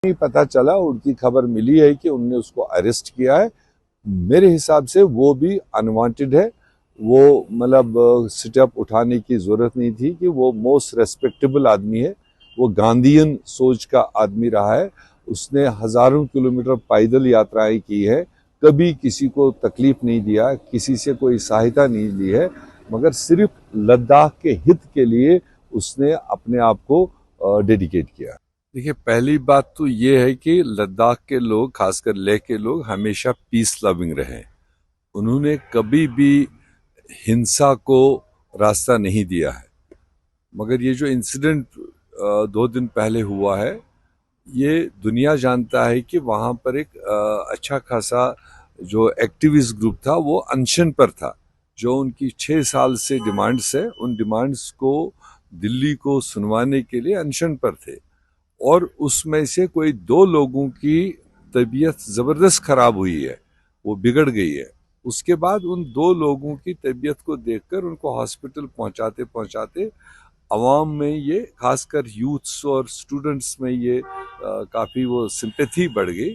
नहीं पता चला, उनकी खबर मिली है कि उनने उसको अरेस्ट किया है। मेरे हिसाब से वो भी अनवांटेड है। वो मतलब स्टेप उठाने की जरूरत नहीं थी कि वो मोस्ट रेस्पेक्टेबल आदमी है। वो गांधीयन सोच का आदमी रहा है। उसने हजारों किलोमीटर पैदल यात्राएं की है, कभी किसी को तकलीफ नहीं दिया, किसी से कोई सहायता नहीं ली है, मगर सिर्फ लद्दाख के हित के लिए उसने अपने आप को डेडिकेट किया। देखिए, पहली बात तो ये है कि लद्दाख के लोग, खासकर लेह के लोग, हमेशा पीस लविंग रहे। उन्होंने कभी भी हिंसा को रास्ता नहीं दिया है। मगर ये जो इंसिडेंट 2 दिन पहले हुआ है, ये दुनिया जानता है कि वहां पर एक अच्छा खासा जो एक्टिविस्ट ग्रुप था वो अनशन पर था। जो उनकी 6 साल से डिमांड्स है, उन डिमांड्स को दिल्ली को सुनवाने के लिए अनशन पर थे। और उसमें से कोई 2 लोगों की तबीयत जबरदस्त खराब हुई है, वो बिगड़ गई है। उसके बाद उन 2 लोगों की तबीयत को देखकर उनको हॉस्पिटल पहुंचाते पहुंचाते अवाम में ये, खासकर यूथ्स और स्टूडेंट्स में ये काफ़ी वो सिंपैथी बढ़ गई।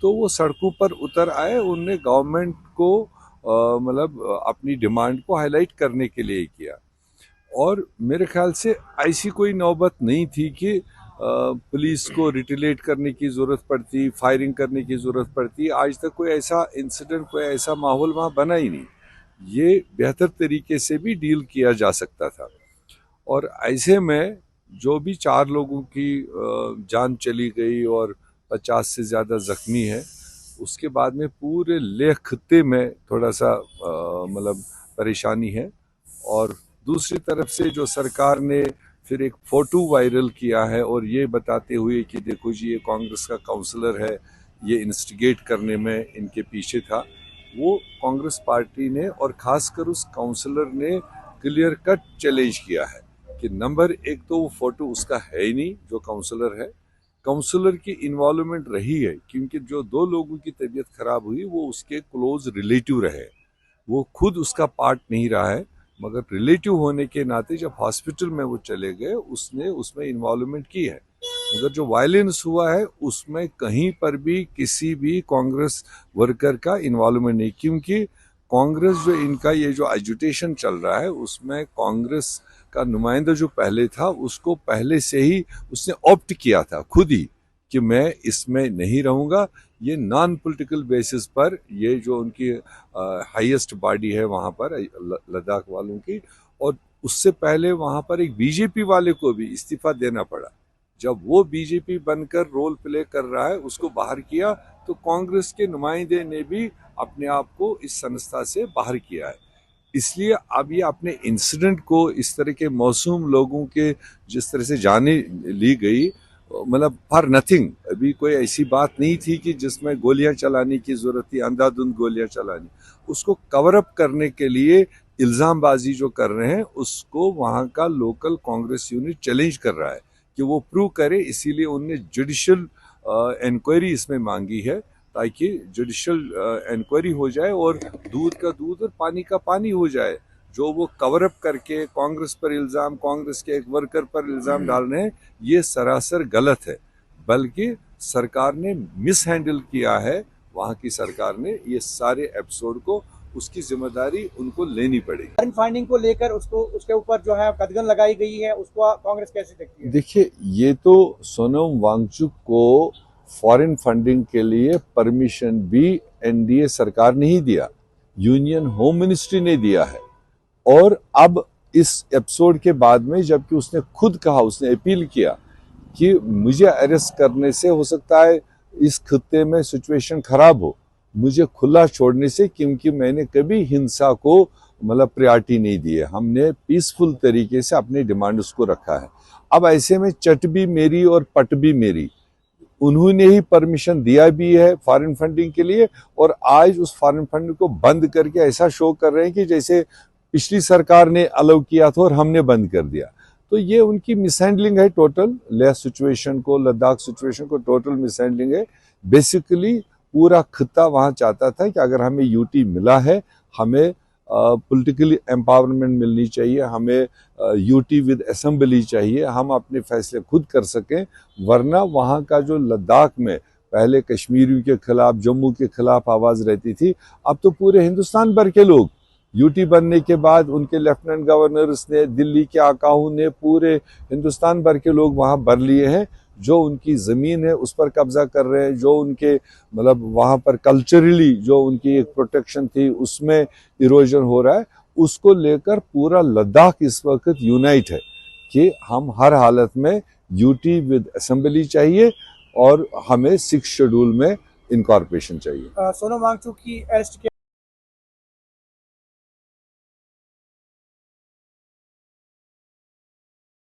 तो वो सड़कों पर उतर आए। उनने गवर्नमेंट को मतलब अपनी डिमांड को हाईलाइट करने के लिए किया। और मेरे ख्याल से ऐसी कोई नौबत नहीं थी कि पुलिस को रिटेलिएट करने की ज़रूरत पड़ती, फायरिंग करने की ज़रूरत पड़ती। आज तक कोई ऐसा इंसिडेंट, कोई ऐसा माहौल वहाँ बना ही नहीं। ये बेहतर तरीके से भी डील किया जा सकता था। और ऐसे में जो भी 4 लोगों की जान चली गई और 50 से ज़्यादा जख्मी है, उसके बाद में पूरे लेह खत्ते में थोड़ा सा मतलब परेशानी है। और दूसरी तरफ से जो सरकार ने फिर एक फोटो वायरल किया है और ये बताते हुए कि देखो जी, ये कांग्रेस का काउंसलर है, ये इंस्टिगेट करने में इनके पीछे था, वो कांग्रेस पार्टी ने और खासकर उस काउंसलर ने क्लियर कट चैलेंज किया है कि नंबर एक तो वो फोटो उसका है ही नहीं जो काउंसलर है। काउंसलर की इन्वॉल्वमेंट रही है क्योंकि जो 2 लोगों की तबीयत खराब हुई वो उसके क्लोज रिलेटिव रहे। वो खुद उसका पार्ट नहीं रहा है, मगर रिलेटिव होने के नाते जब हॉस्पिटल में वो चले गए, उसने उसमें इन्वॉल्वमेंट की है। मगर जो वायलेंस हुआ है उसमें कहीं पर भी किसी भी कांग्रेस वर्कर का इन्वॉल्वमेंट नहीं। क्योंकि कांग्रेस जो इनका ये जो एजुटेशन चल रहा है, उसमें कांग्रेस का नुमाइंदा जो पहले था, उसको पहले से ही उसने ऑप्ट किया था खुद ही कि मैं इसमें नहीं रहूंगा। ये नॉन पॉलिटिकल बेसिस पर, ये जो उनकी हाईएस्ट बॉडी है वहां पर लद्दाख वालों की, और उससे पहले वहां पर एक बीजेपी वाले को भी इस्तीफा देना पड़ा। जब वो बीजेपी बनकर रोल प्ले कर रहा है, उसको बाहर किया, तो कांग्रेस के नुमाइंदे ने भी अपने आप को इस संस्था से बाहर किया है। इसलिए अब ये अपने इंसिडेंट को, इस तरह के मासूम लोगों के जिस तरह से जाने ली गई, मतलब फॉर नथिंग, अभी कोई ऐसी बात नहीं थी कि जिसमें गोलियां चलाने की जरूरत थी, अंधाधुंध गोलियां चलानी। उसको कवर अप करने के लिए इल्जामबाजी जो कर रहे हैं, उसको वहां का लोकल कांग्रेस यूनिट चैलेंज कर रहा है कि वो प्रूव करे। इसीलिए उनने जुडिशियल इंक्वायरी इसमें मांगी है, ताकि जुडिशियल इंक्वायरी हो जाए और दूध का दूध और पानी का पानी हो जाए। जो वो कवर अप करके कांग्रेस पर इल्जाम, कांग्रेस के एक वर्कर पर इल्जाम डाल रहे हैं, ये सरासर गलत है। बल्कि सरकार ने मिस हैंडल किया है, वहां की सरकार ने ये सारे एपिसोड को, उसकी जिम्मेदारी उनको लेनी पड़ेगी। फाइंडिंग को लेकर उसको, उसके ऊपर जो है कदगन लगाई गई है, उसको कांग्रेस कैसे देखती है? देखिए, ये तो सोनम वांगचुक को फॉरेन फंडिंग के लिए परमिशन भी एनडीए सरकार ने ही दिया, यूनियन होम मिनिस्ट्री ने दिया है। और अब इस एपिसोड के बाद में, जबकि उसने खुद कहा, उसने अपील किया कि मुझे अरेस्ट करने से हो सकता है इस खत्ते में सिचुएशन खराब हो, मुझे खुला छोड़ने से, क्योंकि मैंने कभी हिंसा को मतलब प्रायोरिटी नहीं दी है, हमने पीसफुल तरीके से अपने डिमांड्स को रखा है। अब ऐसे में चट भी मेरी और पट भी मेरी, उन्होंने ही परमिशन दिया भी है फॉरेन फंडिंग के लिए, और आज उस फॉरेन फंडिंग को बंद करके ऐसा शो कर रहे हैं कि जैसे पिछली सरकार ने अलाउ किया था और हमने बंद कर दिया। तो ये उनकी मिसहैंडलिंग है टोटल, लेह सिचुएशन को, लद्दाख सिचुएशन को टोटल मिसहैंडलिंग है। बेसिकली पूरा खित्ता वहां चाहता था कि अगर हमें यूटी मिला है, हमें पॉलिटिकली एम्पावरमेंट मिलनी चाहिए, हमें यूटी विद असेंबली चाहिए, हम अपने फैसले खुद कर सकें। वरना वहाँ का जो लद्दाख में पहले कश्मीरियों के खिलाफ, जम्मू के खिलाफ आवाज़ रहती थी, अब तो पूरे हिंदुस्तान भर के लोग, यूटी बनने के बाद उनके लेफ्टिनेंट गवर्नर्स ने, दिल्ली के आकाओं ने, पूरे हिंदुस्तान भर के लोग वहाँ भर लिए हैं। जो उनकी ज़मीन है उस पर कब्जा कर रहे हैं, जो उनके मतलब वहाँ पर कल्चरली जो उनकी एक प्रोटेक्शन थी उसमें इरोजन हो रहा है, उसको लेकर पूरा लद्दाख इस वक्त यूनाइट है कि हम हर हालत में यूटी विद असेंबली चाहिए और हमें 6 शेड्यूल में इनकॉर्पोरेशन चाहिए। सोनम वांगचुक की अरेस्ट